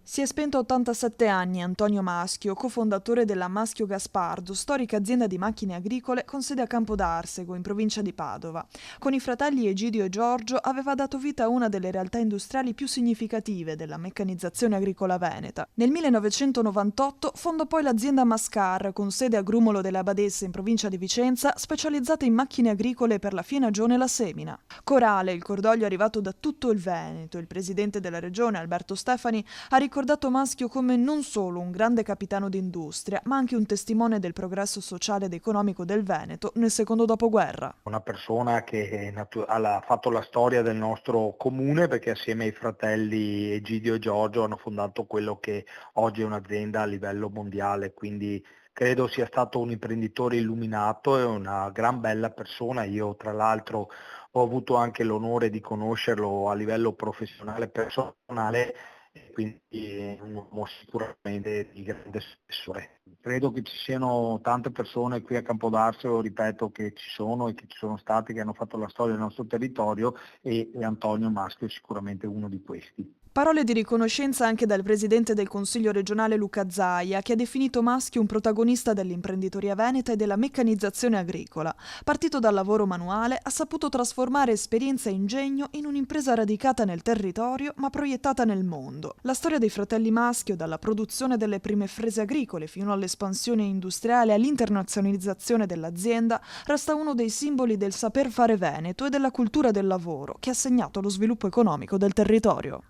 Si è spento a 87 anni Antonio Maschio, cofondatore della Maschio Gaspardo, storica azienda di macchine agricole con sede a Campodarsego, in provincia di Padova. Con i fratelli Egidio e Giorgio aveva dato vita a una delle realtà industriali più significative della meccanizzazione agricola veneta. Nel 1998 fondò poi l'azienda Mascar, con sede a Grumolo della Badessa, in provincia di Vicenza, specializzata in macchine agricole per la Fienagione e la Semina. Corale, il cordoglio arrivato da tutto il Veneto. Il presidente della regione, Alberto Stefani, ha ricordato Maschio come non solo un grande capitano d'industria, ma anche un testimone del progresso sociale ed economico del Veneto nel secondo dopoguerra. Una persona che ha fatto la storia del nostro comune perché assieme ai fratelli Egidio e Giorgio hanno fondato quello che oggi è un'azienda a livello mondiale, quindi credo sia stato un imprenditore illuminato e una gran bella persona. Io tra l'altro ho avuto anche l'onore di conoscerlo a livello professionale e personale, e quindi è un uomo sicuramente di grande spessore. Credo che ci siano tante persone qui a Campodarsio, ripeto, che ci sono e che ci sono state, che hanno fatto la storia del nostro territorio e Antonio Maschio è sicuramente uno di questi. Parole di riconoscenza anche dal presidente del Consiglio regionale Luca Zaia, che ha definito Maschio un protagonista dell'imprenditoria veneta e della meccanizzazione agricola. Partito dal lavoro manuale, ha saputo trasformare esperienza e ingegno in un'impresa radicata nel territorio ma proiettata nel mondo. La storia dei fratelli Maschio, dalla produzione delle prime frese agricole fino all'espansione industriale e all'internazionalizzazione dell'azienda, resta uno dei simboli del saper fare veneto e della cultura del lavoro che ha segnato lo sviluppo economico del territorio.